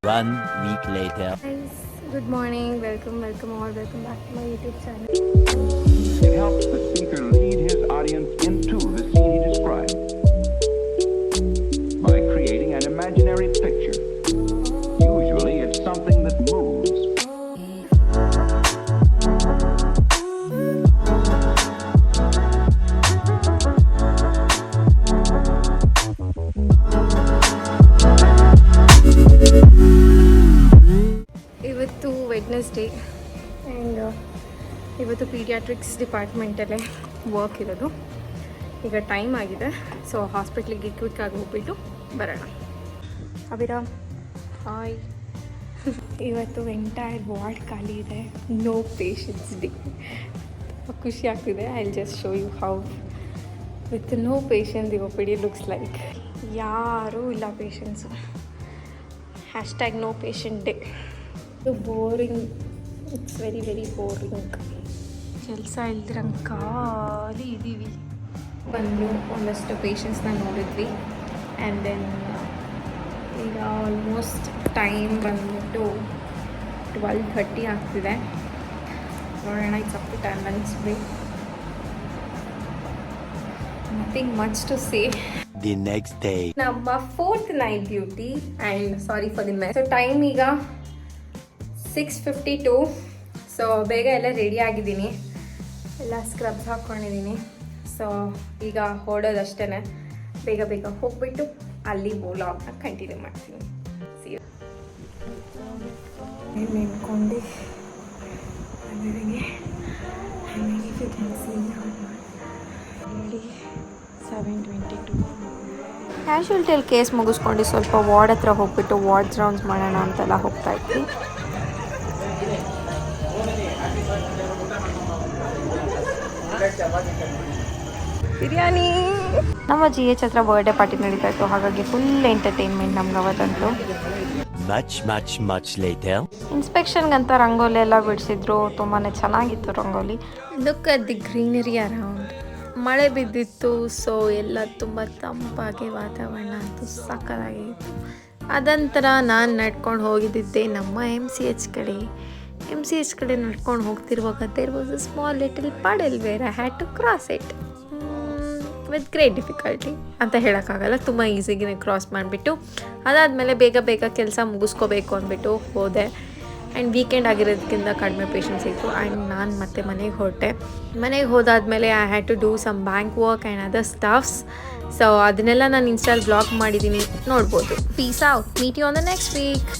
1 week later. Guys, good morning. Welcome back to my YouTube channel. It helps the speaker lead his audience into the scene he describes by creating an imaginary picture. Usually it's something that moves. ಇವತ್ತು Wednesday and ಇವತ್ತು paediatrics ಡಿಪಾರ್ಟ್ಮೆಂಟಲ್ಲೇ work ಇರೋದು. ಈಗ time ಆಗಿದೆ, so ಹಾಸ್ಪಿಟ್ಲಿಗೆ ಕ್ವಿಕ್ಕಾಗಿ ಹೋಗ್ಬಿಟ್ಟು ಬರೋಣ. ಅಭಿರಾಮ್ ಹಾಯ್. ಇವತ್ತು ಎಂಟೈರ್ ವಾರ್ಡ್ ಖಾಲಿ ಇದೆ, ನೋ ಪೇಷನ್ಸ್ ಡೇ. ಖುಷಿ ಆಗ್ತಿದೆ. I will just show you how with no patients the OPD looks like. ಯಾರೂ ಇಲ್ಲ patients. Hashtag no patient day. Boring, it's very very boring. ಕೆಲಸ ಇಲ್ದಿರಂಗೆ ಖಾಲಿ ಇದ್ದೀವಿ. ಬಂದು ಒಂದಷ್ಟು ಪೇಷಂಟ್ಸ್ನ ನೋಡಿದ್ವಿ. ಆ್ಯಂಡ್ ದೆನ್ ಈಗ ಆಲ್ಮೋಸ್ಟ್ ಟೈಮ್ ಬಂದ್ಬಿಟ್ಟು 12:30 ಆಗ್ತಿದೆ. ನೋಡೋಣ, it's up to 10 minutes break. Nothing much to say. The next day. ನಮ್ಮ 4th night duty and sorry for the mess. So time ಈಗ 6:52. ಸೊ ಬೇಗ ಎಲ್ಲ ರೆಡಿ ಆಗಿದ್ದೀನಿ, ಎಲ್ಲ ಸ್ಕ್ರಬ್ಸ್ ಹಾಕ್ಕೊಂಡಿದ್ದೀನಿ. ಸೊ ಈಗ ಹೊರಡೋದಷ್ಟೇ. ಬೇಗ ಬೇಗ ಹೋಗ್ಬಿಟ್ಟು ಅಲ್ಲಿ ವ್ಲಾಗ್ನ ಕಂಟಿನ್ಯೂ ಮಾಡ್ತೀನಿ. ನೆನ್ಕೊಂಡು ನೋಡಿ 7:22. ಕ್ಯಾಶುಯಾಲಿಟಿಯಲ್ಲಿ ಕೇಸ್ ಮುಗಿಸ್ಕೊಂಡು ಸ್ವಲ್ಪ ವಾರ್ಡ್ ಹತ್ರ ಹೋಗ್ಬಿಟ್ಟು ವಾರ್ಡ್ ರೌಂಡ್ಸ್ ಮಾಡೋಣ ಅಂತೆಲ್ಲ ಹೋಗ್ತಾ ಇದ್ವಿ. ಬಿರಿಯಾನಿ. ನಮ್ಮ GH ಹತ್ರ ಬರ್ಡೇ ಪಾರ್ಟಿ ನಡೀತಾ ಇತ್ತು, ಹಾಗಾಗಿ ಫುಲ್ ಎಂಟರ್ಟೈನ್ಮೆಂಟ್ ನಮ್ಗೆ ಅವತ್ತಂತೂ. Much later. ಇನ್ಸ್ಪೆಕ್ಷನ್ಗಂತ ರಂಗೋಲಿ ಎಲ್ಲ ಬಿಡಿಸಿದ್ರು, ತುಂಬಾ ಚೆನ್ನಾಗಿತ್ತು rangoli. Look at the greenery around. ಮಳೆ ಬಿದ್ದಿತ್ತು, ಸೊ ಎಲ್ಲ ತುಂಬ ತಂಪಾಗಿ ವಾತಾವರಣ ಅಂತೂ ಸಕ್ಕತ್ತಾಗಿತ್ತು. ಅದಂತರ ನಾನು ನಡ್ಕೊಂಡು ಹೋಗಿದ್ದೆ ನಮ್ಮ MCH ಕಡೆ ನಡ್ಕೊಂಡು ಹೋಗ್ತಿರುವಾಗ there was a small little puddle where I had to cross it with great difficulty ಅಂತ ಹೇಳೋಕ್ಕಾಗಲ್ಲ. ತುಂಬ ಈಸಿಗಿನೇ ಕ್ರಾಸ್ ಮಾಡಿಬಿಟ್ಟು ಅದಾದಮೇಲೆ ಬೇಗ ಬೇಗ ಕೆಲಸ ಮುಗಿಸ್ಕೋಬೇಕು ಅಂದ್ಬಿಟ್ಟು ಹೋದೆ. ಆ್ಯಂಡ್ ವೀಕೆಂಡ್ ಆಗಿರೋದಕ್ಕಿಂತ ಕಡಿಮೆ ಪೇಷನ್ಸ್ ಇತ್ತು. ಆ್ಯಂಡ್ ನಾನು ಮತ್ತೆ ಮನೆಗೆ ಹೊರಟೆ. ಮನೆಗೆ ಹೋದಾದಮೇಲೆ I had to do some bank work and other stuffs. So ಅದನ್ನೆಲ್ಲ ನಾನು ಇನ್ಸ್ಟಾಲ್ ಬ್ಲಾಗ್ ಮಾಡಿದ್ದೀನಿ, ನೋಡ್ಬೋದು. Peace out. Meet you on the next weak.